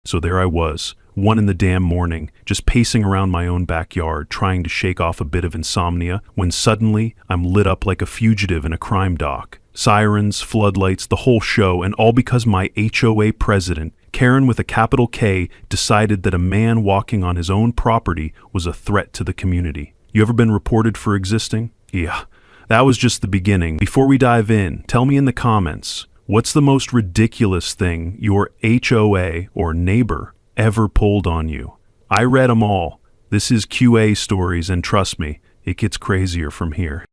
So there I was, 1 in the damn morning, just pacing around my own backyard, trying to shake off a bit of insomnia, when suddenly I'm lit up like a fugitive in a crime doc. Sirens, floodlights, the whole show, and all because my HOA president, Karen with a capital K, decided that a man walking on his own property was a threat to the community. You ever been reported for existing? Yeah, that was just the beginning. Before we dive in, tell me in the comments, what's the most ridiculous thing your HOA or neighbor ever pulled on you? I read them all. This is QA stories, and trust me, it gets crazier from here.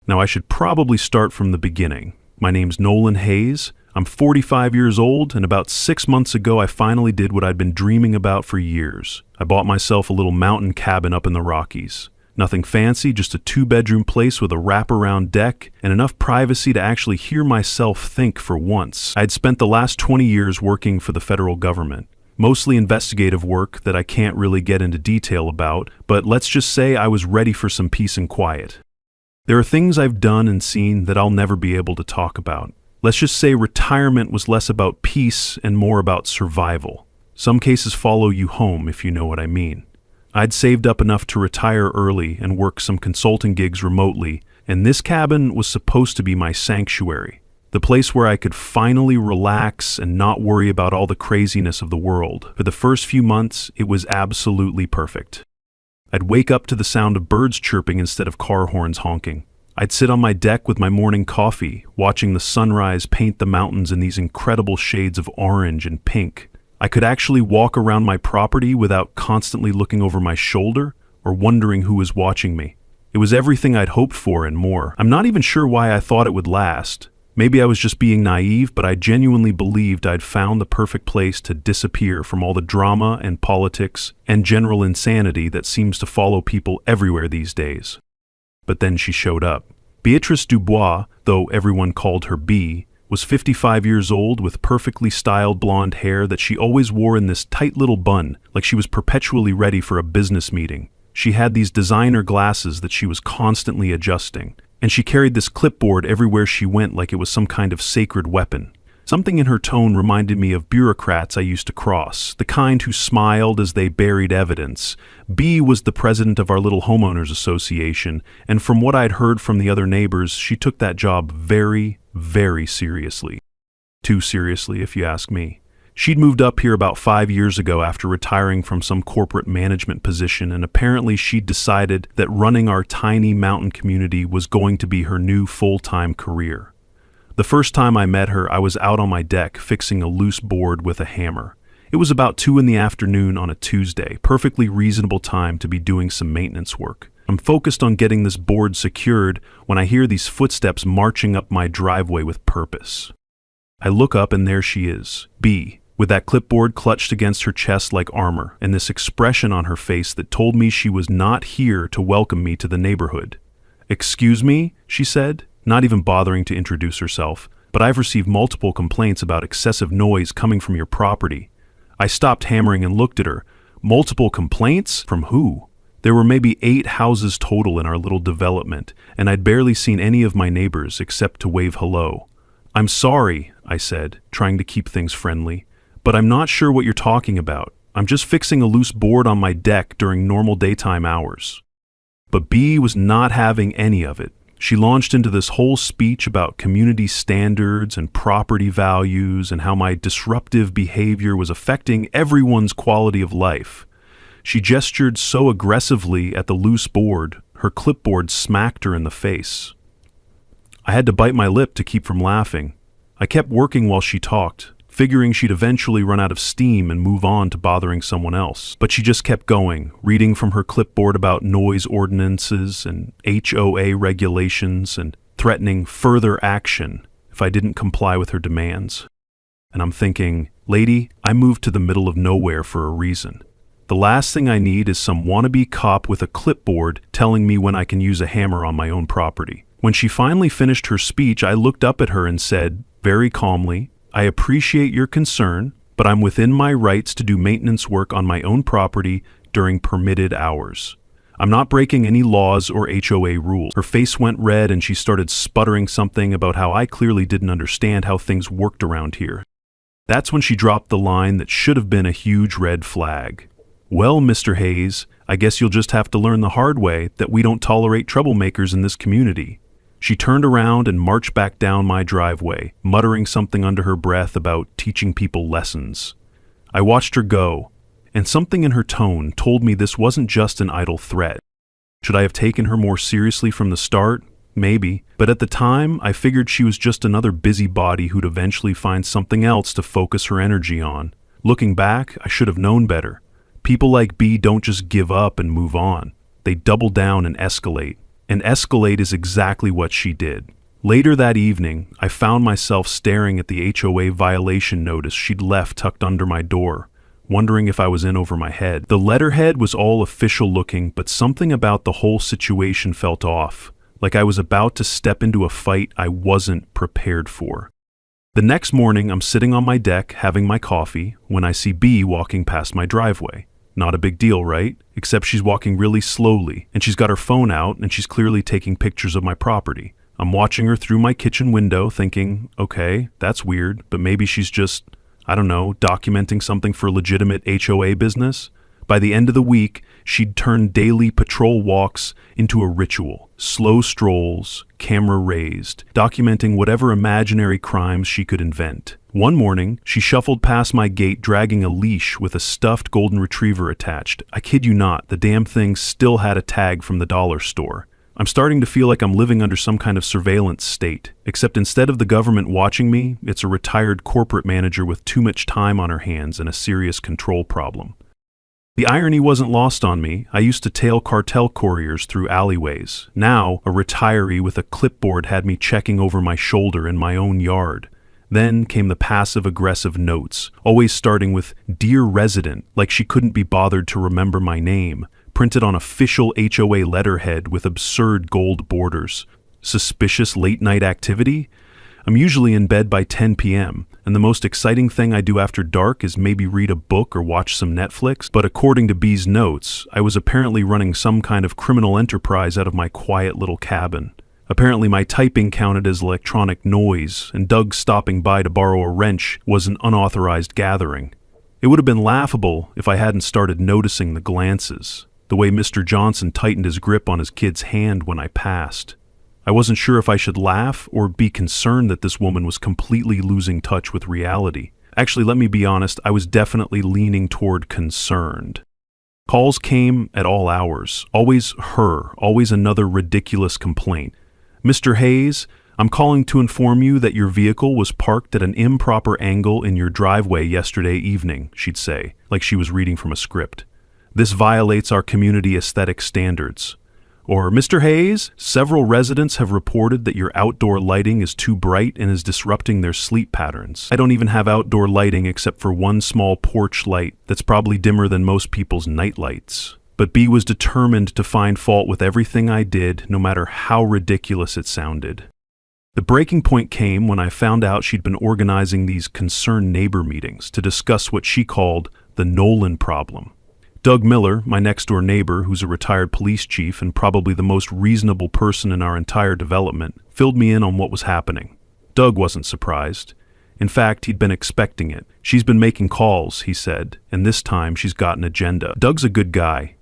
Now I should probably start from the beginning. My name's Nolan Hayes. I'm 45 years old, and about 6 months ago I finally did what I'd been dreaming about for years. I bought myself a little mountain cabin up in the Rockies. Nothing fancy, just a 2-bedroom place with a wraparound deck and enough privacy to actually hear myself think for once. I'd spent the last 20 years working for the federal government. Mostly investigative work that I can't really get into detail about, but let's just say I was ready for some peace and quiet. There are things I've done and seen that I'll never be able to talk about. Let's just say retirement was less about peace and more about survival. Some cases follow you home, if you know what I mean. I'd saved up enough to retire early and work some consulting gigs remotely, and this cabin was supposed to be my sanctuary, the place where I could finally relax and not worry about all the craziness of the world. For the first few months, it was absolutely perfect. I'd wake up to the sound of birds chirping instead of car horns honking. I'd sit on my deck with my morning coffee, watching the sunrise paint the mountains in these incredible shades of orange and pink. I could actually walk around my property without constantly looking over my shoulder or wondering who was watching me. It was everything I'd hoped for and more. I'm not even sure why I thought it would last. Maybe I was just being naive, but I genuinely believed I'd found the perfect place to disappear from all the drama and politics and general insanity that seems to follow people everywhere these days. But then she showed up. Beatrice Dubois, though everyone called her B, was 55 years old with perfectly styled blonde hair that she always wore in this tight little bun, like she was perpetually ready for a business meeting. She had these designer glasses that she was constantly adjusting, and she carried this clipboard everywhere she went like it was some kind of sacred weapon. Something in her tone reminded me of bureaucrats I used to cross, the kind who smiled as they buried evidence. B was the president of our little homeowners association, and from what I'd heard from the other neighbors, she took that job very, very seriously. Too seriously, if you ask me. She'd moved up here about 5 years ago after retiring from some corporate management position, and apparently she'd decided that running our tiny mountain community was going to be her new full-time career. The first time I met her, I was out on my deck fixing a loose board with a hammer. It was about 2 in the afternoon on a Tuesday, perfectly reasonable time to be doing some maintenance work. I'm focused on getting this board secured when I hear these footsteps marching up my driveway with purpose. I look up and there she is, B, with that clipboard clutched against her chest like armor, and this expression on her face that told me she was not here to welcome me to the neighborhood. "Excuse me," she said, not even bothering to introduce herself, "but I've received multiple complaints about excessive noise coming from your property." I stopped hammering and looked at her. Multiple complaints? From who? There were maybe 8 houses total in our little development, and I'd barely seen any of my neighbors except to wave hello. "I'm sorry," I said, trying to keep things friendly, "but I'm not sure what you're talking about. I'm just fixing a loose board on my deck during normal daytime hours." But B was not having any of it. She launched into this whole speech about community standards and property values and how my disruptive behavior was affecting everyone's quality of life. She gestured so aggressively at the loose board, her clipboard smacked her in the face. I had to bite my lip to keep from laughing. I kept working while she talked, figuring she'd eventually run out of steam and move on to bothering someone else. But she just kept going, reading from her clipboard about noise ordinances and HOA regulations and threatening further action if I didn't comply with her demands. And I'm thinking, lady, I moved to the middle of nowhere for a reason. The last thing I need is some wannabe cop with a clipboard telling me when I can use a hammer on my own property. When she finally finished her speech, I looked up at her and said, very calmly, "I appreciate your concern, but I'm within my rights to do maintenance work on my own property during permitted hours. I'm not breaking any laws or HOA rules." Her face went red and she started sputtering something about how I clearly didn't understand how things worked around here. That's when she dropped the line that should have been a huge red flag. "Well, Mr. Hayes, I guess you'll just have to learn the hard way that we don't tolerate troublemakers in this community." She turned around and marched back down my driveway, muttering something under her breath about teaching people lessons. I watched her go, and something in her tone told me this wasn't just an idle threat. Should I have taken her more seriously from the start? Maybe, but at the time, I figured she was just another busybody who'd eventually find something else to focus her energy on. Looking back, I should have known better. People like B don't just give up and move on. They double down and escalate. And escalate is exactly what she did. Later that evening, I found myself staring at the HOA violation notice she'd left tucked under my door, wondering if I was in over my head. The letterhead was all official looking, but something about the whole situation felt off, like I was about to step into a fight I wasn't prepared for. The next morning, I'm sitting on my deck having my coffee when I see B walking past my driveway. Not a big deal, right? Except she's walking really slowly, and she's got her phone out, and she's clearly taking pictures of my property. I'm watching her through my kitchen window thinking, okay, that's weird, but maybe she's just, I don't know, documenting something for legitimate HOA business. By the end of the week, she'd turned daily patrol walks into a ritual. Slow strolls, camera raised, documenting whatever imaginary crimes she could invent. One morning, she shuffled past my gate dragging a leash with a stuffed golden retriever attached. I kid you not, the damn thing still had a tag from the dollar store. I'm starting to feel like I'm living under some kind of surveillance state, except instead of the government watching me, it's a retired corporate manager with too much time on her hands and a serious control problem. The irony wasn't lost on me. I used to tail cartel couriers through alleyways. Now, a retiree with a clipboard had me checking over my shoulder in my own yard. Then came the passive-aggressive notes, always starting with "Dear Resident," like she couldn't be bothered to remember my name, printed on official HOA letterhead with absurd gold borders. Suspicious late-night activity? I'm usually in bed by 10 p.m., and the most exciting thing I do after dark is maybe read a book or watch some Netflix, but according to B's notes, I was apparently running some kind of criminal enterprise out of my quiet little cabin. Apparently my typing counted as electronic noise, and Doug stopping by to borrow a wrench was an unauthorized gathering. It would have been laughable if I hadn't started noticing the glances, the way Mr. Johnson tightened his grip on his kid's hand when I passed. I wasn't sure if I should laugh or be concerned that this woman was completely losing touch with reality. Actually, let me be honest, I was definitely leaning toward concerned. Calls came at all hours, always her, always another ridiculous complaint. "Mr. Hayes, I'm calling to inform you that your vehicle was parked at an improper angle in your driveway yesterday evening," she'd say, like she was reading from a script. "This violates our community aesthetic standards." Or, "Mr. Hayes, several residents have reported that your outdoor lighting is too bright and is disrupting their sleep patterns. I don't even have outdoor lighting except for one small porch light that's probably dimmer than most people's night lights." But B was determined to find fault with everything I did, no matter how ridiculous it sounded. The breaking point came when I found out she'd been organizing these concerned neighbor meetings to discuss what she called the Nolan problem. Doug Miller, my next-door neighbor, who's a retired police chief and probably the most reasonable person in our entire development, filled me in on what was happening. Doug wasn't surprised. In fact, he'd been expecting it. "She's been making calls," he said, "and this time she's got an agenda." Doug's a good guy.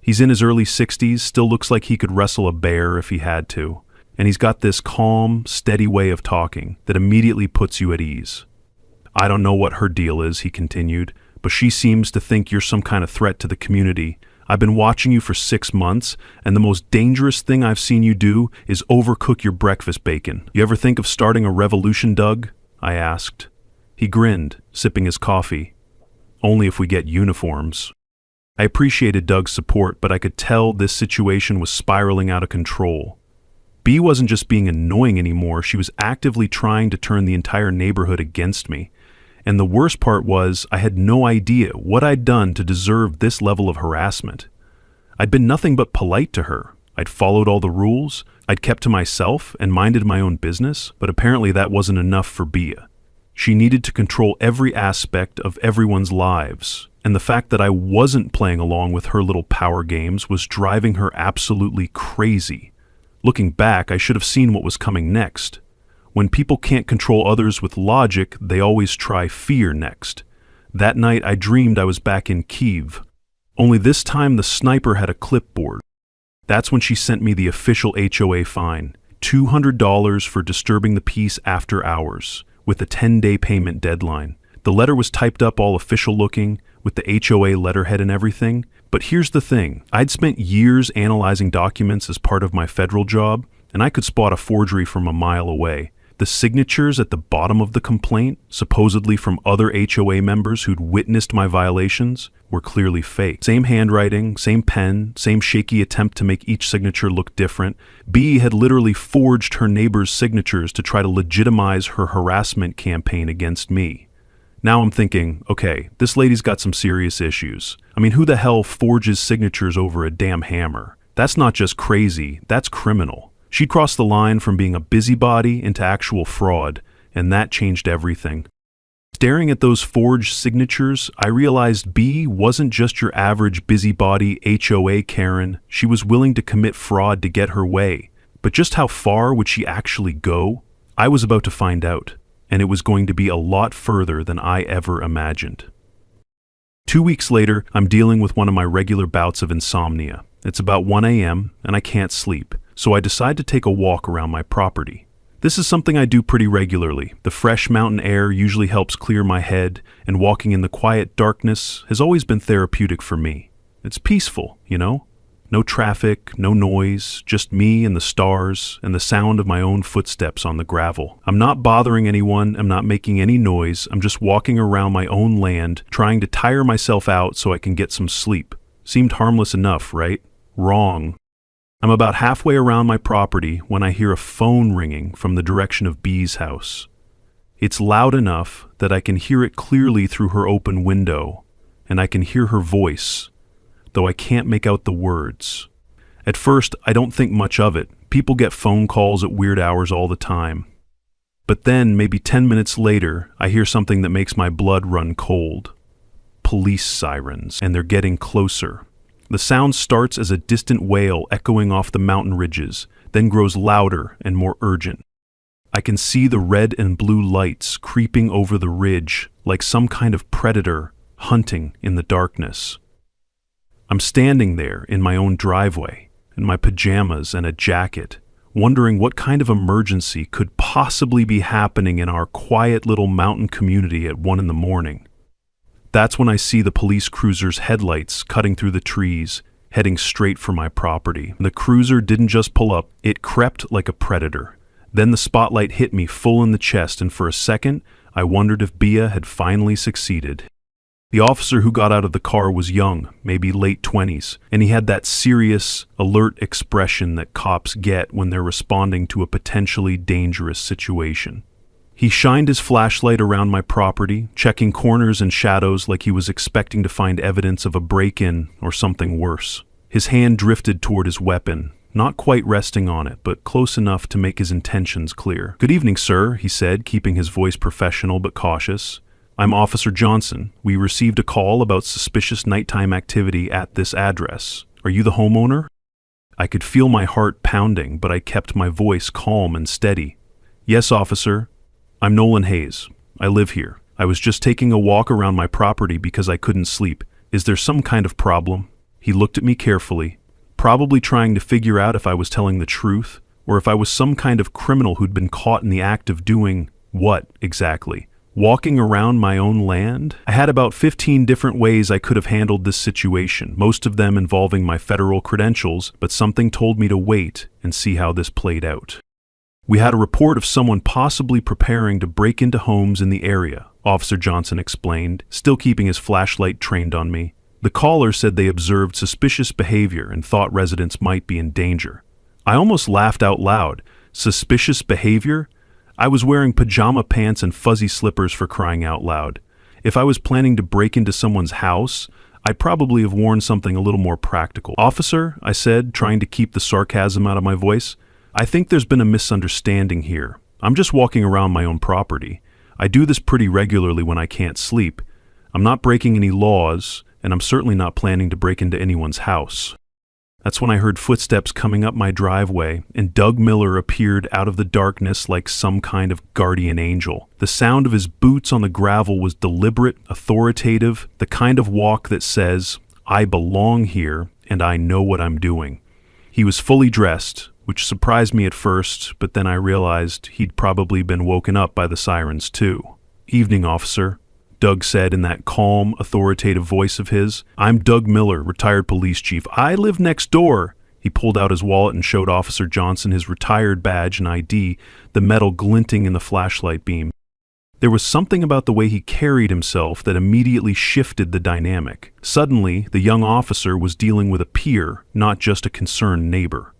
He's in his early 60s, still looks like he could wrestle a bear if he had to, and he's got this calm, steady way of talking that immediately puts you at ease. "I don't know what her deal is," he continued, "but she seems to think you're some kind of threat to the community. I've been watching you for 6 months, and the most dangerous thing I've seen you do is overcook your breakfast bacon. You ever think of starting a revolution, Doug?" I asked. He grinned, sipping his coffee. "Only if we get uniforms." I appreciated Doug's support, but I could tell this situation was spiraling out of control. B wasn't just being annoying anymore, she was actively trying to turn the entire neighborhood against me. And the worst part was, I had no idea what I'd done to deserve this level of harassment. I'd been nothing but polite to her. I'd followed all the rules, I'd kept to myself and minded my own business, but apparently that wasn't enough for Bia. She needed to control every aspect of everyone's lives, and the fact that I wasn't playing along with her little power games was driving her absolutely crazy. Looking back, I should have seen what was coming next. When people can't control others with logic, they always try fear next. That night I dreamed I was back in Kyiv. Only this time the sniper had a clipboard. That's when she sent me the official HOA fine, $200 for disturbing the peace after hours, with a 10-day payment deadline. The letter was typed up all official looking, with the HOA letterhead and everything. But here's the thing, I'd spent years analyzing documents as part of my federal job, and I could spot a forgery from a mile away. The signatures at the bottom of the complaint, supposedly from other HOA members who'd witnessed my violations, were clearly fake. Same handwriting, same pen, same shaky attempt to make each signature look different. B had literally forged her neighbors' signatures to try to legitimize her harassment campaign against me. Now I'm thinking, okay, this lady's got some serious issues. I mean, who the hell forges signatures over a damn hammer? That's not just crazy, that's criminal. She'd crossed the line from being a busybody into actual fraud, and that changed everything. Staring at those forged signatures, I realized B wasn't just your average busybody HOA Karen. She was willing to commit fraud to get her way. But just how far would she actually go? I was about to find out, and it was going to be a lot further than I ever imagined. 2 weeks later, I'm dealing with one of my regular bouts of insomnia. It's about 1 a.m., and I can't sleep, so I decide to take a walk around my property. This is something I do pretty regularly. The fresh mountain air usually helps clear my head, and walking in the quiet darkness has always been therapeutic for me. It's peaceful, you know? No traffic, no noise, just me and the stars and the sound of my own footsteps on the gravel. I'm not bothering anyone, I'm not making any noise, I'm just walking around my own land, trying to tire myself out so I can get some sleep. Seemed harmless enough, right? Wrong. I'm about halfway around my property when I hear a phone ringing from the direction of B's house. It's loud enough that I can hear it clearly through her open window, and I can hear her voice, though I can't make out the words. At first, I don't think much of it. People get phone calls at weird hours all the time. But then, maybe 10 minutes later, I hear something that makes my blood run cold. Police sirens, and they're getting closer. The sound starts as a distant wail echoing off the mountain ridges, then grows louder and more urgent. I can see the red and blue lights creeping over the ridge like some kind of predator hunting in the darkness. I'm standing there in my own driveway, in my pajamas and a jacket, wondering what kind of emergency could possibly be happening in our quiet little mountain community at 1 a.m. That's when I see the police cruiser's headlights cutting through the trees, heading straight for my property. The cruiser didn't just pull up, it crept like a predator. Then the spotlight hit me full in the chest, and for a second, I wondered if Bia had finally succeeded. The officer who got out of the car was young, maybe late 20s, and he had that serious, alert expression that cops get when they're responding to a potentially dangerous situation. He shined his flashlight around my property, checking corners and shadows like he was expecting to find evidence of a break-in or something worse. His hand drifted toward his weapon, not quite resting on it, but close enough to make his intentions clear. "Good evening, sir," he said, keeping his voice professional but cautious. "I'm Officer Johnson. We received a call about suspicious nighttime activity at this address. Are you the homeowner?" I could feel my heart pounding, but I kept my voice calm and steady. "Yes, officer. I'm Nolan Hayes. I live here. I was just taking a walk around my property because I couldn't sleep. Is there some kind of problem?" He looked at me carefully, probably trying to figure out if I was telling the truth, or if I was some kind of criminal who'd been caught in the act of doing what exactly? Walking around my own land? I had about 15 different ways I could have handled this situation, most of them involving my federal credentials, but something told me to wait and see how this played out. "We had a report of someone possibly preparing to break into homes in the area," Officer Johnson explained, still keeping his flashlight trained on me. "The caller said they observed suspicious behavior and thought residents might be in danger." I almost laughed out loud. Suspicious behavior? I was wearing pajama pants and fuzzy slippers, for crying out loud. If I was planning to break into someone's house, I'd probably have worn something a little more practical. "Officer," I said, trying to keep the sarcasm out of my voice, "I think there's been a misunderstanding here. I'm just walking around my own property. I do this pretty regularly when I can't sleep. I'm not breaking any laws, and I'm certainly not planning to break into anyone's house." That's when I heard footsteps coming up my driveway, and Doug Miller appeared out of the darkness like some kind of guardian angel. The sound of his boots on the gravel was deliberate, authoritative, the kind of walk that says, "I belong here, and I know what I'm doing." He was fully dressed, which surprised me at first, but then I realized he'd probably been woken up by the sirens too. "Evening, officer," Doug said in that calm, authoritative voice of his. "I'm Doug Miller, retired police chief. I live next door." He pulled out his wallet and showed Officer Johnson his retired badge and ID, the metal glinting in the flashlight beam. There was something about the way he carried himself that immediately shifted the dynamic. Suddenly, the young officer was dealing with a peer, not just a concerned neighbor.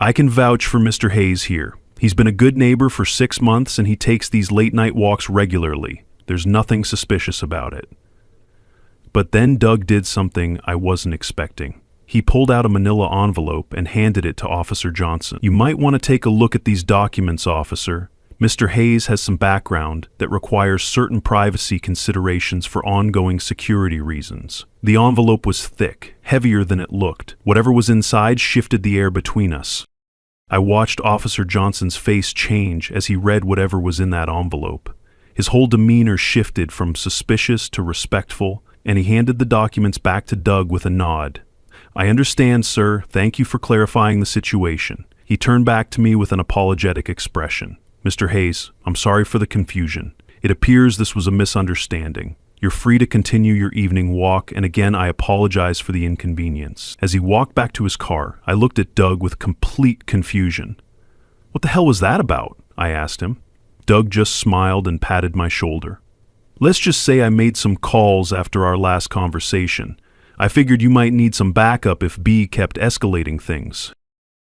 "I can vouch for Mr. Hayes here. He's been a good neighbor for 6 months and he takes these late-night walks regularly. There's nothing suspicious about it." But then Doug did something I wasn't expecting. He pulled out a manila envelope and handed it to Officer Johnson. "You might want to take a look at these documents, officer. Mr. Hayes has some background that requires certain privacy considerations for ongoing security reasons." The envelope was thick, heavier than it looked. Whatever was inside shifted the air between us. I watched Officer Johnson's face change as he read whatever was in that envelope. His whole demeanor shifted from suspicious to respectful, and he handed the documents back to Doug with a nod. "I understand, sir. Thank you for clarifying the situation." He turned back to me with an apologetic expression. "Mr. Hayes, I'm sorry for the confusion. It appears this was a misunderstanding. You're free to continue your evening walk, and again I apologize for the inconvenience." As he walked back to his car, I looked at Doug with complete confusion. "What the hell was that about?" I asked him. Doug just smiled and patted my shoulder. "Let's just say I made some calls after our last conversation. I figured you might need some backup if B kept escalating things."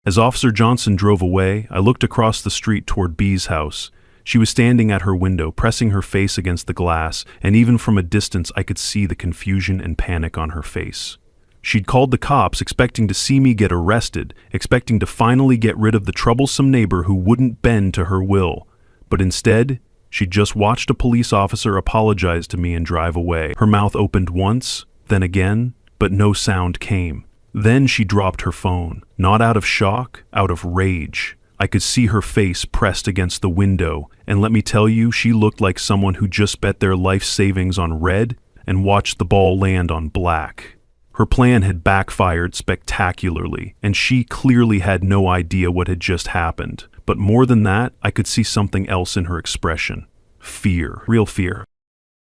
As Officer Johnson drove away, I looked across the street toward B's house. She was standing at her window, pressing her face against the glass, and even from a distance I could see the confusion and panic on her face. She'd called the cops, expecting to see me get arrested, expecting to finally get rid of the troublesome neighbor who wouldn't bend to her will. But instead, she'd just watched a police officer apologize to me and drive away. Her mouth opened once, then again, but no sound came. Then she dropped her phone, not out of shock, out of rage. I could see her face pressed against the window, and let me tell you, she looked like someone who just bet their life savings on red and watched the ball land on black. Her plan had backfired spectacularly, and she clearly had no idea what had just happened. But more than that, I could see something else in her expression. Fear, real fear.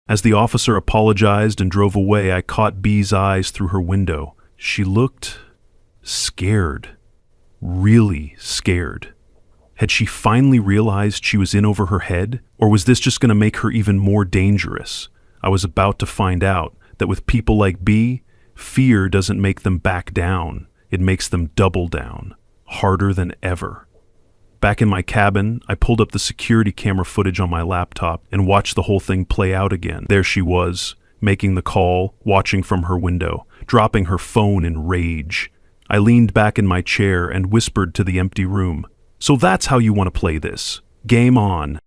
As the officer apologized and drove away, I caught B's eyes through her window. She looked scared, really scared. Had she finally realized she was in over her head, or was this just going to make her even more dangerous? I was about to find out that with people like B, fear doesn't make them back down. It makes them double down, harder than ever. Back in my cabin, I pulled up the security camera footage on my laptop and watched the whole thing play out again. There she was, making the call, watching from her window, dropping her phone in rage. I leaned back in my chair and whispered to the empty room, "So that's how you want to play this. Game on."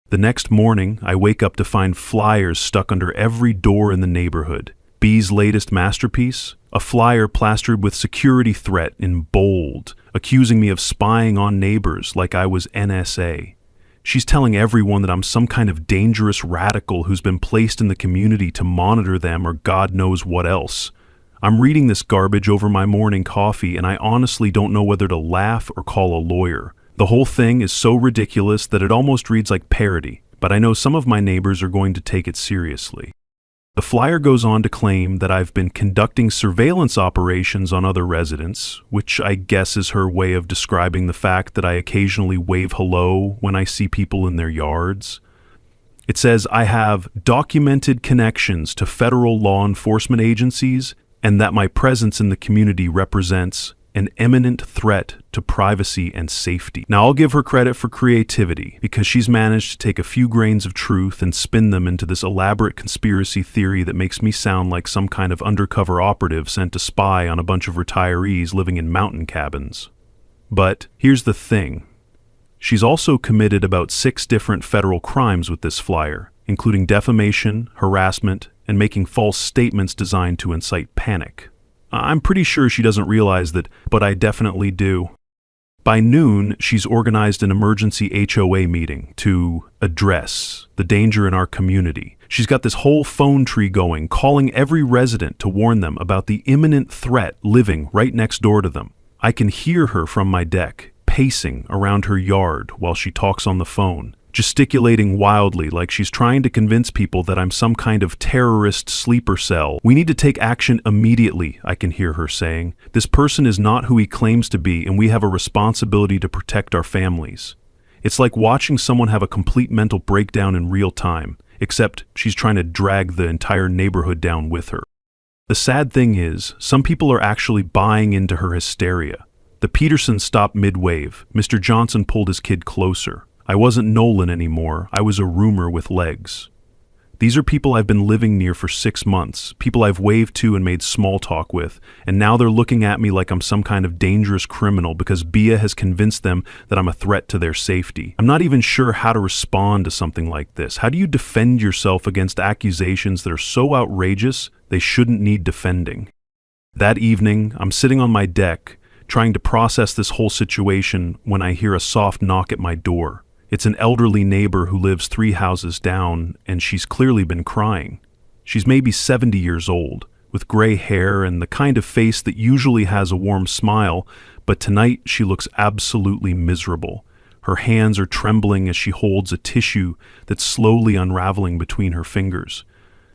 The next morning, I wake up to find flyers stuck under every door in the neighborhood. B's latest masterpiece? A flyer plastered with security threat in bold, accusing me of spying on neighbors like I was NSA. She's telling everyone that I'm some kind of dangerous radical who's been placed in the community to monitor them or God knows what else. I'm reading this garbage over my morning coffee, and I honestly don't know whether to laugh or call a lawyer. The whole thing is so ridiculous that it almost reads like parody, but I know some of my neighbors are going to take it seriously. The flyer goes on to claim that I've been conducting surveillance operations on other residents, which I guess is her way of describing the fact that I occasionally wave hello when I see people in their yards. It says I have documented connections to federal law enforcement agencies and that my presence in the community represents an imminent threat to privacy and safety. Now, I'll give her credit for creativity because she's managed to take a few grains of truth and spin them into this elaborate conspiracy theory that makes me sound like some kind of undercover operative sent to spy on a bunch of retirees living in mountain cabins. But here's the thing. She's also committed about 6 different federal crimes with this flyer, including defamation, harassment, and making false statements designed to incite panic. I'm pretty sure she doesn't realize that, but I definitely do. By noon, she's organized an emergency HOA meeting to address the danger in our community. She's got this whole phone tree going, calling every resident to warn them about the imminent threat living right next door to them. I can hear her from my deck, pacing around her yard while she talks on the phone, gesticulating wildly like she's trying to convince people that I'm some kind of terrorist sleeper cell. "We need to take action immediately," I can hear her saying. "This person is not who he claims to be, and we have a responsibility to protect our families." It's like watching someone have a complete mental breakdown in real time, except she's trying to drag the entire neighborhood down with her. The sad thing is, some people are actually buying into her hysteria. The Petersons stopped mid-wave. Mr. Johnson pulled his kid closer. I wasn't Nolan anymore. I was a rumor with legs. These are people I've been living near for 6 months, people I've waved to and made small talk with, and now they're looking at me like I'm some kind of dangerous criminal because Bia has convinced them that I'm a threat to their safety. I'm not even sure how to respond to something like this. How do you defend yourself against accusations that are so outrageous they shouldn't need defending? That evening, I'm sitting on my deck, trying to process this whole situation when I hear a soft knock at my door. It's an elderly neighbor who lives 3 houses down, and she's clearly been crying. She's maybe 70 years old, with gray hair and the kind of face that usually has a warm smile, but tonight she looks absolutely miserable. Her hands are trembling as she holds a tissue that's slowly unraveling between her fingers.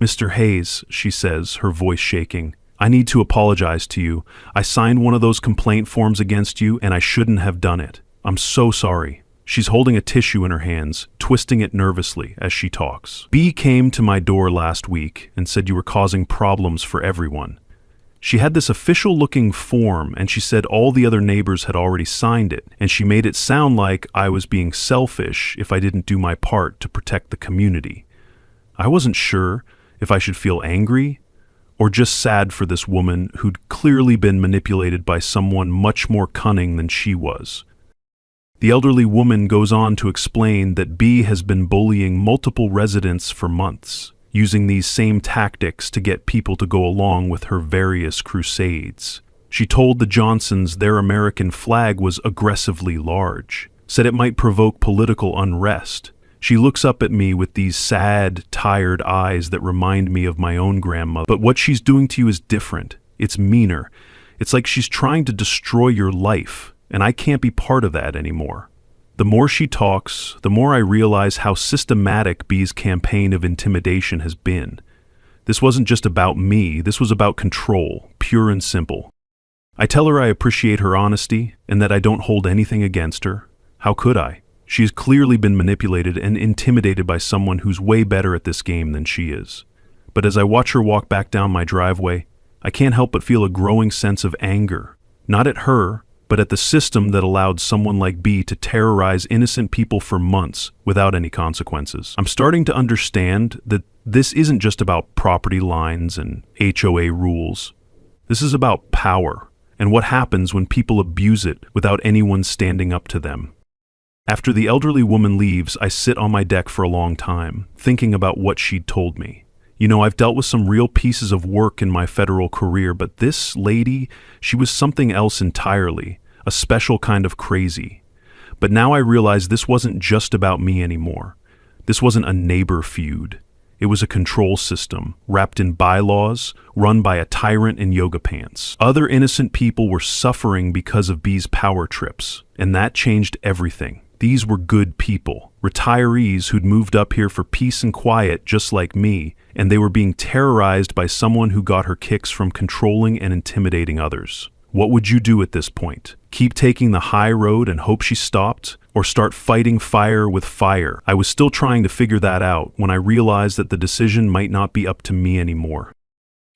"Mr. Hayes," she says, her voice shaking, "I need to apologize to you. I signed one of those complaint forms against you, and I shouldn't have done it. I'm so sorry." She's holding a tissue in her hands, twisting it nervously as she talks. "B came to my door last week and said you were causing problems for everyone. She had this official-looking form, and she said all the other neighbors had already signed it, and she made it sound like I was being selfish if I didn't do my part to protect the community. I wasn't sure if I should feel angry or just sad for this woman who'd clearly been manipulated by someone much more cunning than she was." The elderly woman goes on to explain that B has been bullying multiple residents for months, using these same tactics to get people to go along with her various crusades. She told the Johnsons their American flag was aggressively large, said it might provoke political unrest. She looks up at me with these sad, tired eyes that remind me of my own grandmother. "But what she's doing to you is different. It's meaner. It's like she's trying to destroy your life. And I can't be part of that anymore." The more she talks, the more I realize how systematic B's campaign of intimidation has been. This wasn't just about me, this was about control, pure and simple. I tell her I appreciate her honesty and that I don't hold anything against her. How could I? She has clearly been manipulated and intimidated by someone who's way better at this game than she is. But as I watch her walk back down my driveway, I can't help but feel a growing sense of anger, not at her, but at the system that allowed someone like B to terrorize innocent people for months without any consequences. I'm starting to understand that this isn't just about property lines and HOA rules. This is about power and what happens when people abuse it without anyone standing up to them. After the elderly woman leaves, I sit on my deck for a long time, thinking about what she'd told me. You know, I've dealt with some real pieces of work in my federal career, but this lady, she was something else entirely, a special kind of crazy. But now I realize this wasn't just about me anymore. This wasn't a neighbor feud. It was a control system, wrapped in bylaws, run by a tyrant in yoga pants. Other innocent people were suffering because of B's power trips, and that changed everything. These were good people, retirees who'd moved up here for peace and quiet just like me, and they were being terrorized by someone who got her kicks from controlling and intimidating others. What would you do at this point? Keep taking the high road and hope she stopped? Or start fighting fire with fire? I was still trying to figure that out when I realized that the decision might not be up to me anymore.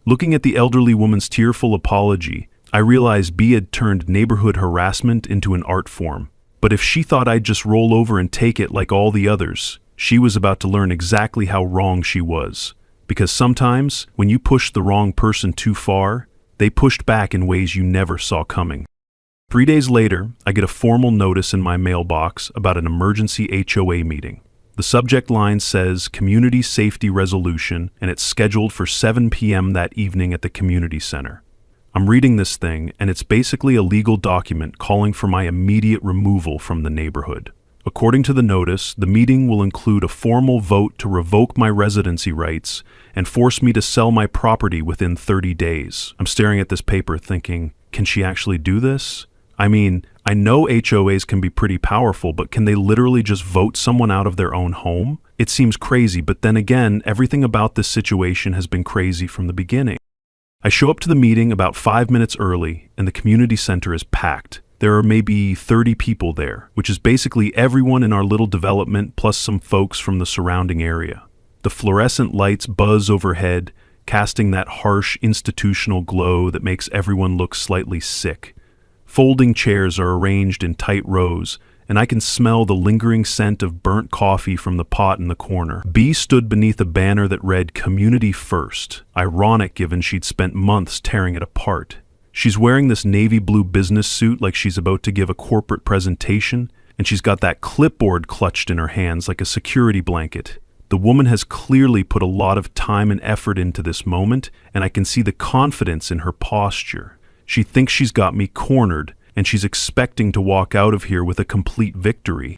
Looking at the elderly woman's tearful apology, I realized B had turned neighborhood harassment into an art form. But if she thought I'd just roll over and take it like all the others, she was about to learn exactly how wrong she was. Because sometimes, when you push the wrong person too far, they pushed back in ways you never saw coming. 3 days later, I get a formal notice in my mailbox about an emergency HOA meeting. The subject line says Community Safety Resolution, and it's scheduled for 7 p.m. that evening at the community center. I'm reading this thing, and it's basically a legal document calling for my immediate removal from the neighborhood. According to the notice, the meeting will include a formal vote to revoke my residency rights and force me to sell my property within 30 days. I'm staring at this paper thinking, can she actually do this? I mean, I know HOAs can be pretty powerful, but can they literally just vote someone out of their own home? It seems crazy, but then again, everything about this situation has been crazy from the beginning. I show up to the meeting about 5 minutes early, and the community center is packed. There are maybe 30 people there, which is basically everyone in our little development plus some folks from the surrounding area. The fluorescent lights buzz overhead, casting that harsh institutional glow that makes everyone look slightly sick. Folding chairs are arranged in tight rows, and I can smell the lingering scent of burnt coffee from the pot in the corner. B stood beneath a banner that read "Community First," ironic given she'd spent months tearing it apart. She's wearing this navy blue business suit like she's about to give a corporate presentation, and she's got that clipboard clutched in her hands like a security blanket. The woman has clearly put a lot of time and effort into this moment, and I can see the confidence in her posture. She thinks she's got me cornered, and she's expecting to walk out of here with a complete victory.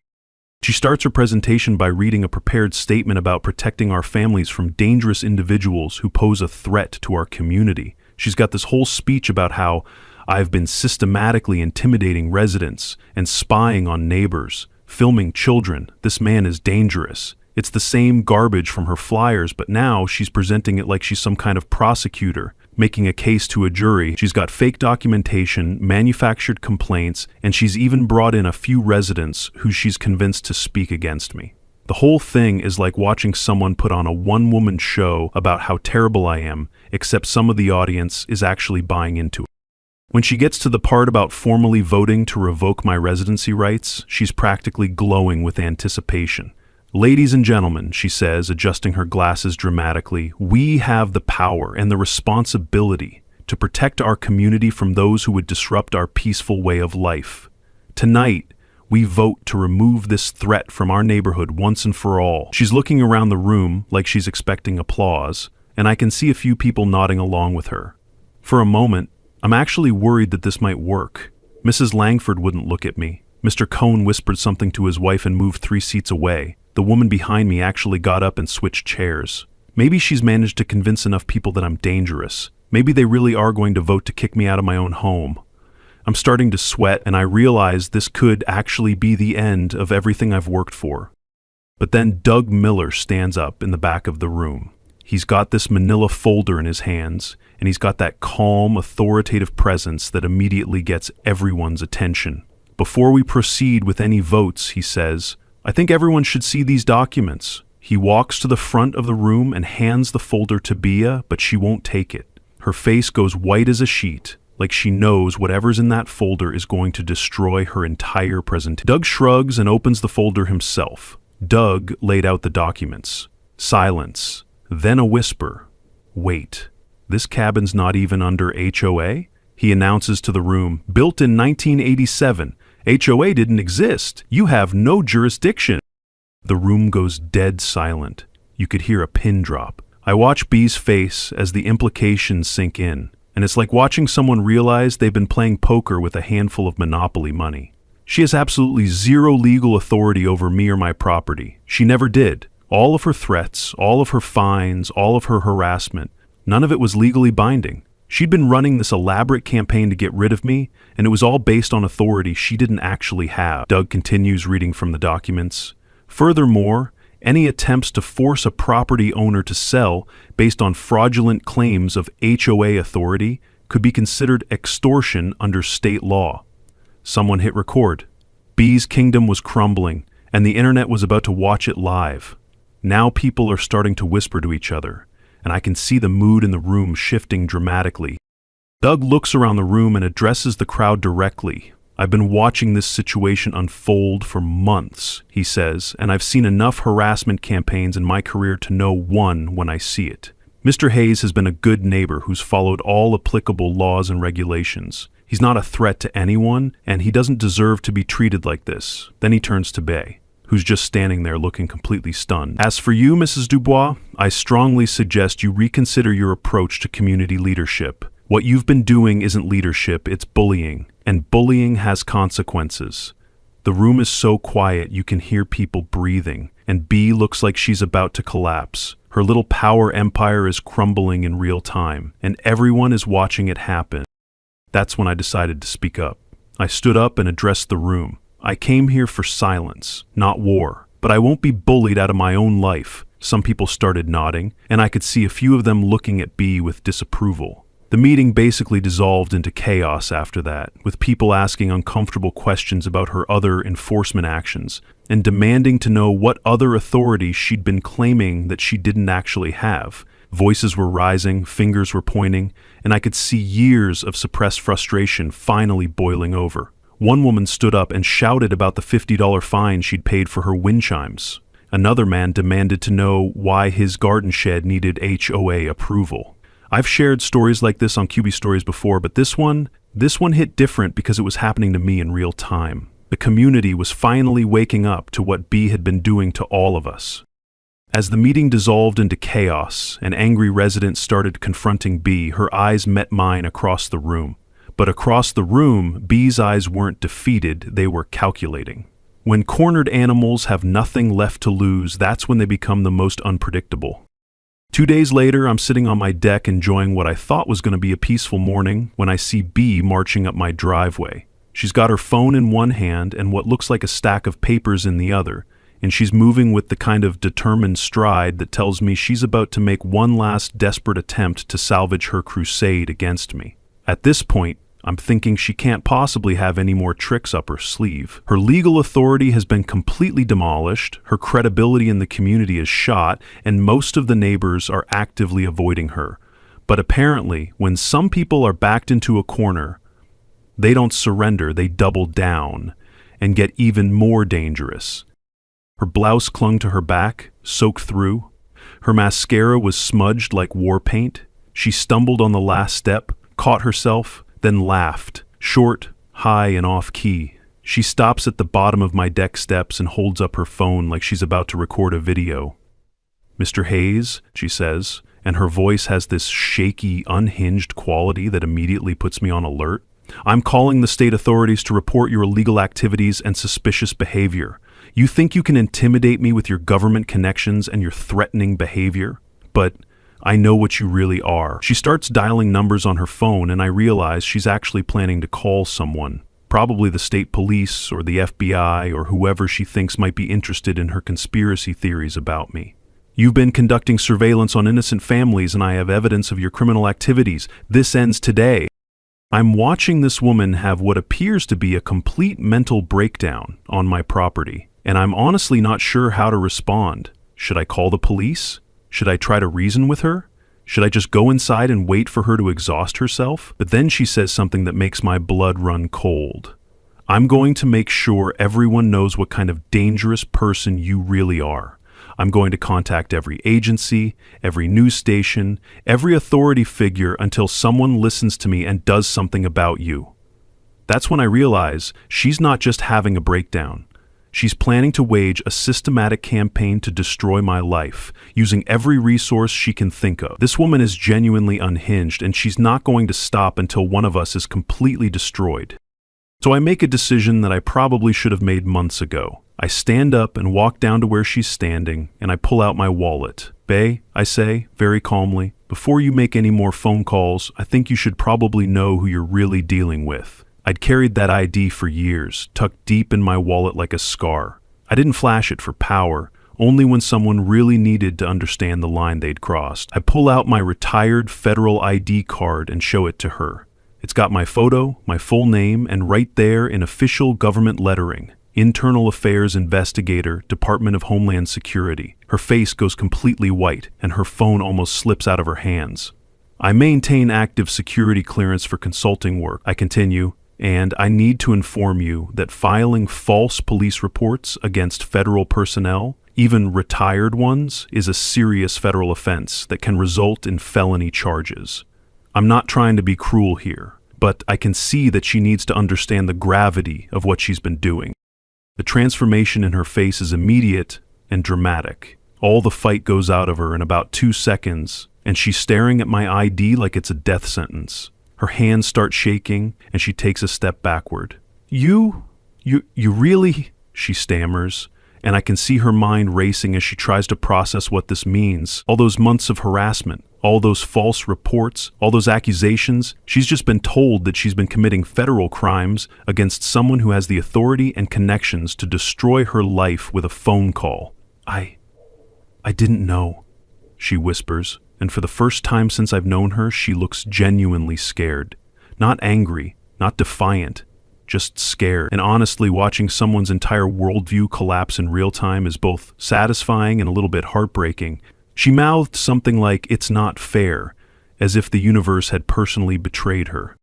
She starts her presentation by reading a prepared statement about protecting our families from dangerous individuals who pose a threat to our community. She's got this whole speech about how I've been systematically intimidating residents and spying on neighbors, filming children. This man is dangerous. It's the same garbage from her flyers, but now she's presenting it like she's some kind of prosecutor, making a case to a jury. She's got fake documentation, manufactured complaints, and she's even brought in a few residents who she's convinced to speak against me. The whole thing is like watching someone put on a one-woman show about how terrible I am, except some of the audience is actually buying into it. When she gets to the part about formally voting to revoke my residency rights, she's practically glowing with anticipation. "Ladies and gentlemen," she says, adjusting her glasses dramatically, "we have the power and the responsibility to protect our community from those who would disrupt our peaceful way of life. Tonight, we vote to remove this threat from our neighborhood once and for all." She's looking around the room like she's expecting applause, and I can see a few people nodding along with her. For a moment, I'm actually worried that this might work. Mrs. Langford wouldn't look at me. Mr. Cohn whispered something to his wife and moved 3 seats away. The woman behind me actually got up and switched chairs. Maybe she's managed to convince enough people that I'm dangerous. Maybe they really are going to vote to kick me out of my own home. I'm starting to sweat, and I realize this could actually be the end of everything I've worked for. But then Doug Miller stands up in the back of the room. He's got this manila folder in his hands, and he's got that calm, authoritative presence that immediately gets everyone's attention. "Before we proceed with any votes," he says, "I think everyone should see these documents." He walks to the front of the room and hands the folder to Bia, but she won't take it. Her face goes white as a sheet, like she knows whatever's in that folder is going to destroy her entire presentation. Doug shrugs and opens the folder himself. Doug laid out the documents. Silence. Then a whisper. "Wait, this cabin's not even under HOA?" He announces to the room, "Built in 1987. HOA didn't exist. You have no jurisdiction." The room goes dead silent. You could hear a pin drop. I watch B's face as the implications sink in, and it's like watching someone realize they've been playing poker with a handful of Monopoly money. She has absolutely zero legal authority over me or my property. She never did. All of her threats, all of her fines, all of her harassment, none of it was legally binding. She'd been running this elaborate campaign to get rid of me, and it was all based on authority she didn't actually have. Doug continues reading from the documents. "Furthermore, any attempts to force a property owner to sell based on fraudulent claims of HOA authority could be considered extortion under state law." Someone hit record. B's kingdom was crumbling, and the internet was about to watch it live. Now people are starting to whisper to each other, and I can see the mood in the room shifting dramatically. Doug looks around the room and addresses the crowd directly. "I've been watching this situation unfold for months," he says, "and I've seen enough harassment campaigns in my career to know one when I see it. Mr. Hayes has been a good neighbor who's followed all applicable laws and regulations. He's not a threat to anyone, and he doesn't deserve to be treated like this." Then he turns to Bay, who's just standing there looking completely stunned. "As for you, Mrs. Dubois, I strongly suggest you reconsider your approach to community leadership. What you've been doing isn't leadership, it's bullying, and bullying has consequences. The room is so quiet you can hear people breathing, and B looks like she's about to collapse. Her little power empire is crumbling in real time, and everyone is watching it happen. That's when I decided to speak up. I stood up and addressed the room. I came here for silence, not war, but I won't be bullied out of my own life. Some people started nodding, and I could see a few of them looking at B with disapproval. The meeting basically dissolved into chaos after that, with people asking uncomfortable questions about her other enforcement actions and demanding to know what other authority she'd been claiming that she didn't actually have. Voices were rising, fingers were pointing, and I could see years of suppressed frustration finally boiling over. One woman stood up and shouted about the $50 fine she'd paid for her wind chimes. Another man demanded to know why his garden shed needed HOA approval. I've shared stories like this on QB Stories before, but this one hit different because it was happening to me in real time. The community was finally waking up to what B had been doing to all of us. As the meeting dissolved into chaos, and angry residents started confronting B, her eyes met mine across the room. But across the room, B's eyes weren't defeated, they were calculating. When cornered animals have nothing left to lose, that's when they become the most unpredictable. 2 days later, I'm sitting on my deck enjoying what I thought was going to be a peaceful morning when I see B marching up my driveway. She's got her phone in one hand and what looks like a stack of papers in the other, and she's moving with the kind of determined stride that tells me she's about to make one last desperate attempt to salvage her crusade against me. At this point, I'm thinking she can't possibly have any more tricks up her sleeve. Her legal authority has been completely demolished, her credibility in the community is shot, and most of the neighbors are actively avoiding her. But apparently, when some people are backed into a corner, they don't surrender, they double down and get even more dangerous. Her blouse clung to her back, soaked through. Her mascara was smudged like war paint. She stumbled on the last step, caught herself, then laughed, short, high, and off-key. She stops at the bottom of my deck steps and holds up her phone like she's about to record a video. "Mr. Hayes," she says, and her voice has this shaky, unhinged quality that immediately puts me on alert. "I'm calling the state authorities to report your illegal activities and suspicious behavior. You think you can intimidate me with your government connections and your threatening behavior? But I know what you really are." She starts dialing numbers on her phone, and I realize she's actually planning to call someone. Probably the state police or the FBI or whoever she thinks might be interested in her conspiracy theories about me. "You've been conducting surveillance on innocent families, and I have evidence of your criminal activities. This ends today." I'm watching this woman have what appears to be a complete mental breakdown on my property, and I'm honestly not sure how to respond. Should I call the police? Should I try to reason with her? Should I just go inside and wait for her to exhaust herself? But then she says something that makes my blood run cold. "I'm going to make sure everyone knows what kind of dangerous person you really are. I'm going to contact every agency, every news station, every authority figure until someone listens to me and does something about you." That's when I realize she's not just having a breakdown. She's planning to wage a systematic campaign to destroy my life, using every resource she can think of. This woman is genuinely unhinged, and she's not going to stop until one of us is completely destroyed. So I make a decision that I probably should have made months ago. I stand up and walk down to where she's standing, and I pull out my wallet. "Bae," I say, very calmly, "before you make any more phone calls, I think you should probably know who you're really dealing with." I'd carried that ID for years, tucked deep in my wallet like a scar. I didn't flash it for power, only when someone really needed to understand the line they'd crossed. I pull out my retired federal ID card and show it to her. It's got my photo, my full name, and right there in official government lettering, Internal Affairs Investigator, Department of Homeland Security. Her face goes completely white, and her phone almost slips out of her hands. "I maintain active security clearance for consulting work," I continue, "and I need to inform you that filing false police reports against federal personnel, even retired ones, is a serious federal offense that can result in felony charges. I'm not trying to be cruel here, but I can see that she needs to understand the gravity of what she's been doing." The transformation in her face is immediate and dramatic. All the fight goes out of her in about 2 seconds, and she's staring at my ID like it's a death sentence. Her hands start shaking, and she takes a step backward. You really, she stammers, and I can see her mind racing as she tries to process what this means. All those months of harassment, all those false reports, all those accusations. She's just been told that she's been committing federal crimes against someone who has the authority and connections to destroy her life with a phone call. I didn't know, she whispers, and for the first time since I've known her, she looks genuinely scared. Not angry, not defiant, just scared. And honestly, watching someone's entire worldview collapse in real time is both satisfying and a little bit heartbreaking. She mouthed something like, "It's not fair," as if the universe had personally betrayed her.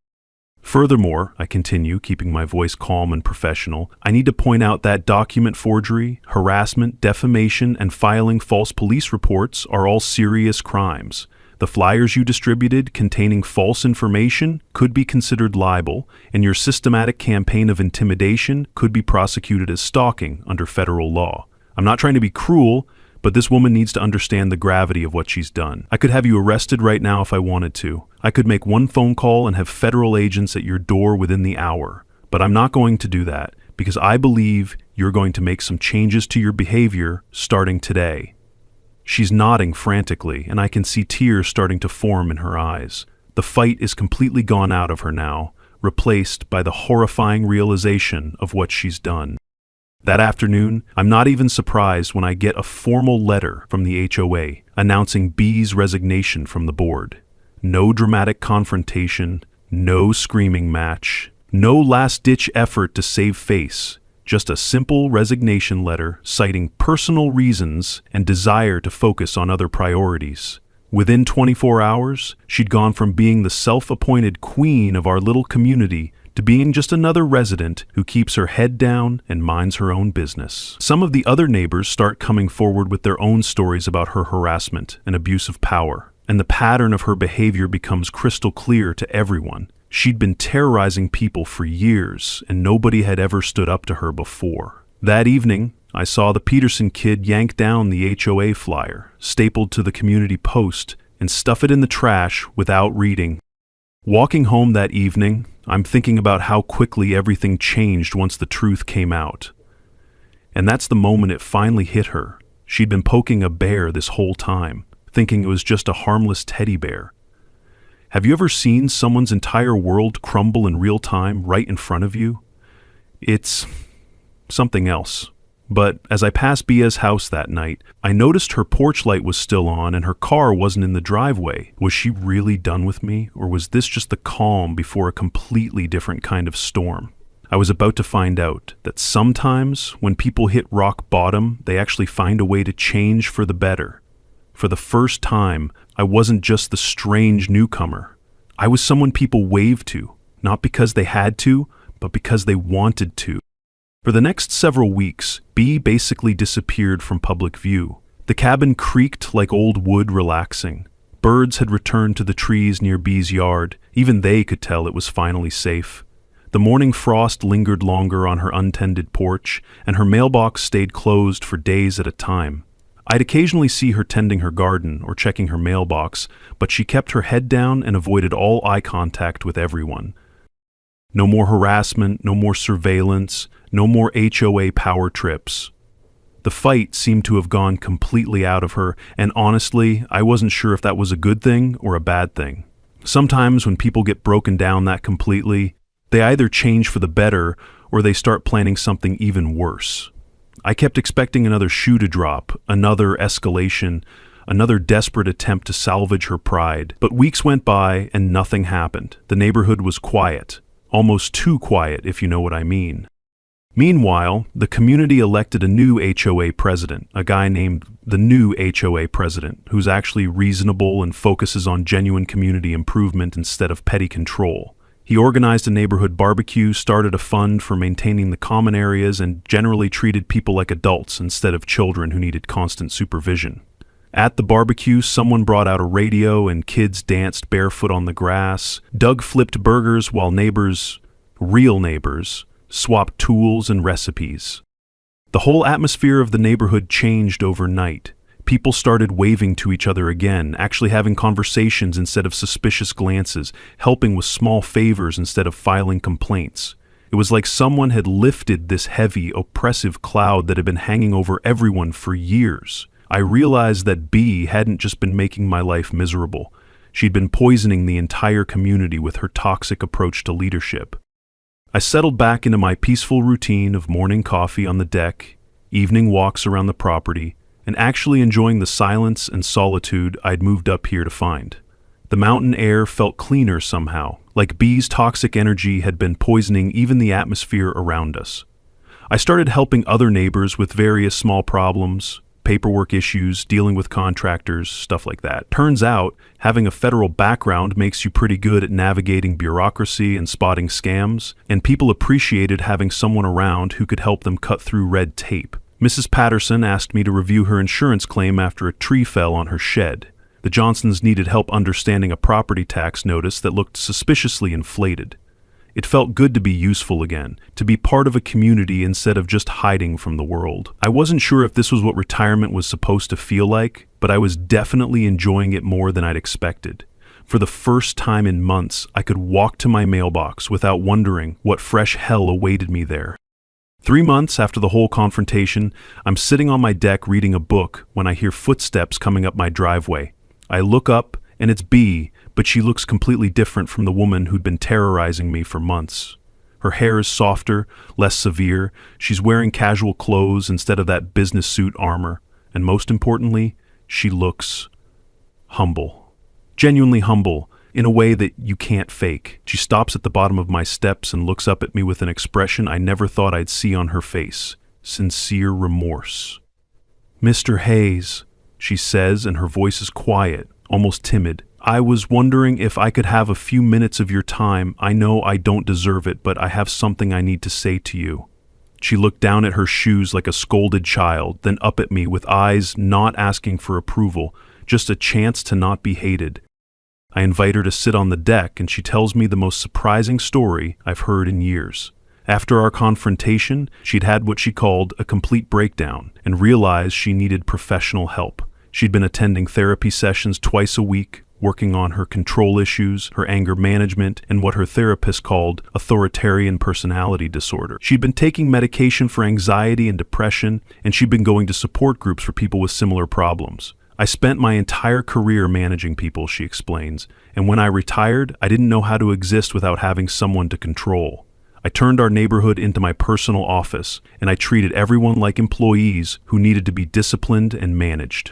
Furthermore, I continue, keeping my voice calm and professional, I need to point out that document forgery, harassment, defamation, and filing false police reports are all serious crimes. The flyers you distributed containing false information could be considered libel, and your systematic campaign of intimidation could be prosecuted as stalking under federal law. I'm not trying to be cruel, but this woman needs to understand the gravity of what she's done. I could have you arrested right now if I wanted to. I could make one phone call and have federal agents at your door within the hour. But I'm not going to do that because I believe you're going to make some changes to your behavior starting today. She's nodding frantically, and I can see tears starting to form in her eyes. The fight is completely gone out of her now, replaced by the horrifying realization of what she's done. That afternoon, I'm not even surprised when I get a formal letter from the HOA announcing B's resignation from the board. No dramatic confrontation, no screaming match, no last-ditch effort to save face, just a simple resignation letter citing personal reasons and desire to focus on other priorities. Within 24 hours, she'd gone from being the self-appointed queen of our little community to being just another resident who keeps her head down and minds her own business. Some of the other neighbors start coming forward with their own stories about her harassment and abuse of power, and the pattern of her behavior becomes crystal clear to everyone. She'd been terrorizing people for years, and nobody had ever stood up to her before. That evening, I saw the Peterson kid yank down the HOA flyer, stapled to the community post, and stuff it in the trash without reading. Walking home that evening, I'm thinking about how quickly everything changed once the truth came out. And that's the moment it finally hit her. She'd been poking a bear this whole time, thinking it was just a harmless teddy bear. Have you ever seen someone's entire world crumble in real time right in front of you? It's something else. But as I passed Bia's house that night, I noticed her porch light was still on and her car wasn't in the driveway. Was she really done with me, or was this just the calm before a completely different kind of storm? I was about to find out that sometimes when people hit rock bottom, they actually find a way to change for the better. For the first time, I wasn't just the strange newcomer. I was someone people waved to, not because they had to, but because they wanted to. For the next several weeks, B basically disappeared from public view. The cabin creaked like old wood relaxing. Birds had returned to the trees near B's yard. Even they could tell it was finally safe. The morning frost lingered longer on her untended porch, and her mailbox stayed closed for days at a time. I'd occasionally see her tending her garden or checking her mailbox, but she kept her head down and avoided all eye contact with everyone. No more harassment, no more surveillance, no more HOA power trips. The fight seemed to have gone completely out of her, and honestly, I wasn't sure if that was a good thing or a bad thing. Sometimes when people get broken down that completely, they either change for the better or they start planning something even worse. I kept expecting another shoe to drop, another escalation, another desperate attempt to salvage her pride. But weeks went by and nothing happened. The neighborhood was quiet. Almost too quiet, if you know what I mean. Meanwhile, the community elected a new HOA president, a guy named the new HOA president, who's actually reasonable and focuses on genuine community improvement instead of petty control. He organized a neighborhood barbecue, started a fund for maintaining the common areas, and generally treated people like adults instead of children who needed constant supervision. At the barbecue, someone brought out a radio and kids danced barefoot on the grass. Doug flipped burgers while neighbors, real neighbors, swapped tools and recipes. The whole atmosphere of the neighborhood changed overnight. People started waving to each other again, actually having conversations instead of suspicious glances, helping with small favors instead of filing complaints. It was like someone had lifted this heavy, oppressive cloud that had been hanging over everyone for years. I realized that B hadn't just been making my life miserable. She'd been poisoning the entire community with her toxic approach to leadership. I settled back into my peaceful routine of morning coffee on the deck, evening walks around the property, and actually enjoying the silence and solitude I'd moved up here to find. The mountain air felt cleaner somehow, like B's toxic energy had been poisoning even the atmosphere around us. I started helping other neighbors with various small problems, paperwork issues, dealing with contractors, stuff like that. Turns out, having a federal background makes you pretty good at navigating bureaucracy and spotting scams, and people appreciated having someone around who could help them cut through red tape. Mrs. Patterson asked me to review her insurance claim after a tree fell on her shed. The Johnsons needed help understanding a property tax notice that looked suspiciously inflated. It felt good to be useful again, to be part of a community instead of just hiding from the world. I wasn't sure if this was what retirement was supposed to feel like, but I was definitely enjoying it more than I'd expected. For the first time in months, I could walk to my mailbox without wondering what fresh hell awaited me there. 3 months after the whole confrontation, I'm sitting on my deck reading a book when I hear footsteps coming up my driveway. I look up, and it's B, but she looks completely different from the woman who'd been terrorizing me for months. Her hair is softer, less severe, she's wearing casual clothes instead of that business suit armor, and most importantly, she looks humble. Genuinely humble, in a way that you can't fake. She stops at the bottom of my steps and looks up at me with an expression I never thought I'd see on her face: sincere remorse. "Mr. Hayes," she says, and her voice is quiet, almost timid. "I was wondering if I could have a few minutes of your time. I know I don't deserve it, but I have something I need to say to you." She looked down at her shoes like a scolded child, then up at me with eyes not asking for approval, just a chance to not be hated. I invite her to sit on the deck, and she tells me the most surprising story I've heard in years. After our confrontation, she'd had what she called a complete breakdown and realized she needed professional help. She'd been attending therapy sessions twice a week, working on her control issues, her anger management, and what her therapist called authoritarian personality disorder. She'd been taking medication for anxiety and depression, and she'd been going to support groups for people with similar problems. "I spent my entire career managing people," she explains, "and when I retired, I didn't know how to exist without having someone to control. I turned our neighborhood into my personal office, and I treated everyone like employees who needed to be disciplined and managed."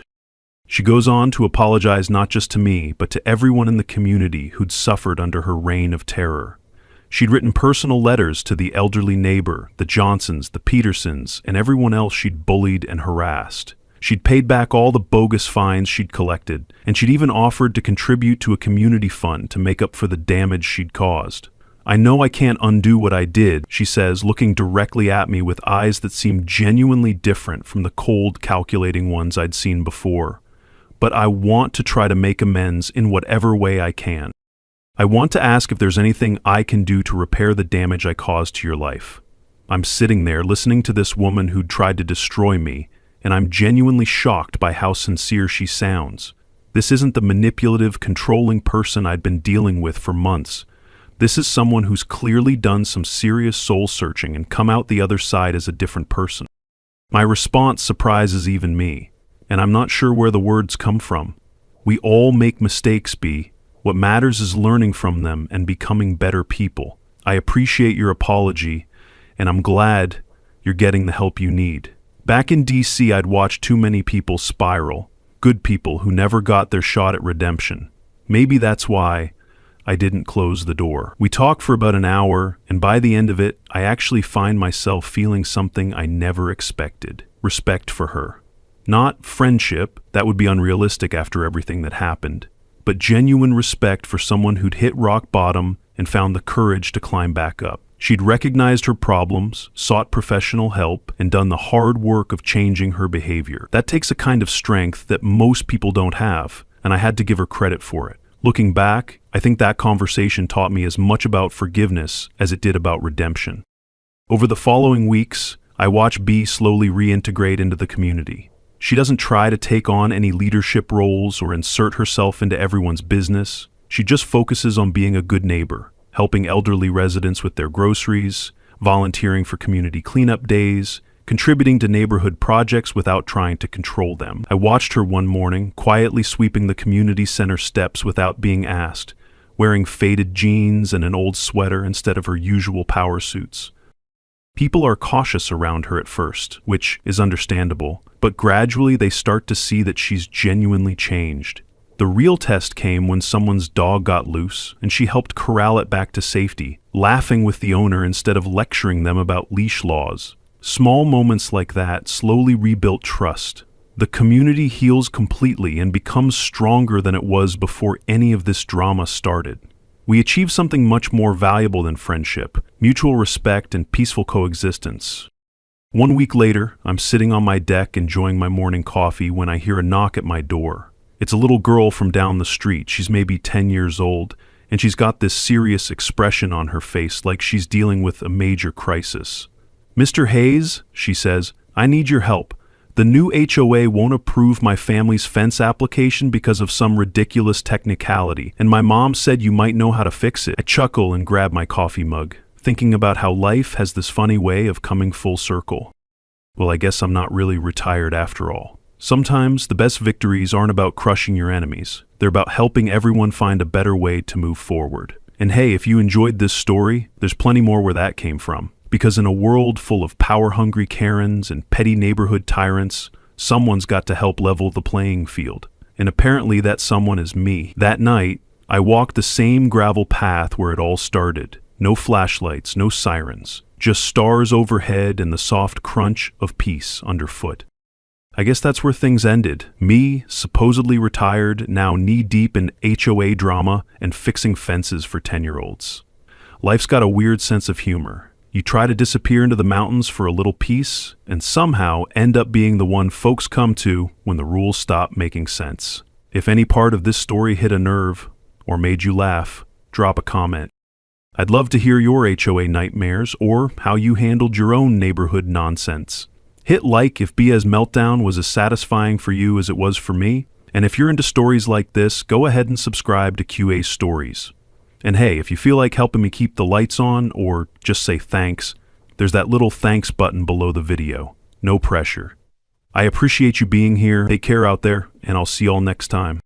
She goes on to apologize not just to me, but to everyone in the community who'd suffered under her reign of terror. She'd written personal letters to the elderly neighbor, the Johnsons, the Petersons, and everyone else she'd bullied and harassed. She'd paid back all the bogus fines she'd collected, and she'd even offered to contribute to a community fund to make up for the damage she'd caused. "I know I can't undo what I did," she says, looking directly at me with eyes that seemed genuinely different from the cold, calculating ones I'd seen before. "But I want to try to make amends in whatever way I can. I want to ask if there's anything I can do to repair the damage I caused to your life." I'm sitting there listening to this woman who'd tried to destroy me, and I'm genuinely shocked by how sincere she sounds. This isn't the manipulative, controlling person I'd been dealing with for months. This is someone who's clearly done some serious soul-searching and come out the other side as a different person. My response surprises even me, and I'm not sure where the words come from. We all make mistakes, B. What matters is learning from them and becoming better people. I appreciate your apology, and I'm glad you're getting the help you need. Back in DC, I'd watched too many people spiral, good people who never got their shot at redemption. Maybe that's why I didn't close the door. We talked for about an hour, and by the end of it, I actually find myself feeling something I never expected: respect for her. Not friendship, that would be unrealistic after everything that happened, but genuine respect for someone who'd hit rock bottom and found the courage to climb back up. She'd recognized her problems, sought professional help, and done the hard work of changing her behavior. That takes a kind of strength that most people don't have, and I had to give her credit for it. Looking back, I think that conversation taught me as much about forgiveness as it did about redemption. Over the following weeks, I watched B slowly reintegrate into the community. She doesn't try to take on any leadership roles or insert herself into everyone's business. She just focuses on being a good neighbor, helping elderly residents with their groceries, volunteering for community cleanup days, contributing to neighborhood projects without trying to control them. I watched her one morning, quietly sweeping the community center steps without being asked, wearing faded jeans and an old sweater instead of her usual power suits. People are cautious around her at first, which is understandable, but gradually they start to see that she's genuinely changed. The real test came when someone's dog got loose and she helped corral it back to safety, laughing with the owner instead of lecturing them about leash laws. Small moments like that slowly rebuilt trust. The community heals completely and becomes stronger than it was before any of this drama started. We achieve something much more valuable than friendship, mutual respect and peaceful coexistence. 1 week later, I'm sitting on my deck enjoying my morning coffee when I hear a knock at my door. It's a little girl from down the street. She's maybe 10 years old, and she's got this serious expression on her face like she's dealing with a major crisis. "Mr. Hayes," she says, "I need your help. The new HOA won't approve my family's fence application because of some ridiculous technicality, and my mom said you might know how to fix it." I chuckle and grab my coffee mug, thinking about how life has this funny way of coming full circle. Well, I guess I'm not really retired after all. Sometimes the best victories aren't about crushing your enemies. They're about helping everyone find a better way to move forward. And hey, if you enjoyed this story, there's plenty more where that came from. Because in a world full of power-hungry Karens and petty neighborhood tyrants, someone's got to help level the playing field. And apparently that someone is me. That night, I walked the same gravel path where it all started. No flashlights, no sirens, just stars overhead and the soft crunch of peace underfoot. I guess that's where things ended. Me, supposedly retired, now knee-deep in HOA drama and fixing fences for 10-year-olds. Life's got a weird sense of humor. You try to disappear into the mountains for a little peace, and somehow end up being the one folks come to when the rules stop making sense. If any part of this story hit a nerve, or made you laugh, drop a comment. I'd love to hear your HOA nightmares, or how you handled your own neighborhood nonsense. Hit like if Bia's meltdown was as satisfying for you as it was for me, and if you're into stories like this, go ahead and subscribe to QA Stories. And hey, if you feel like helping me keep the lights on, or just say thanks, there's that little thanks button below the video. No pressure. I appreciate you being here. Take care out there, and I'll see y'all next time.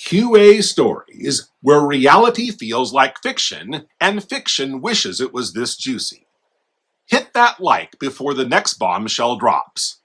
QA Stories, where reality feels like fiction, and fiction wishes it was this juicy. Hit that like before the next bombshell drops.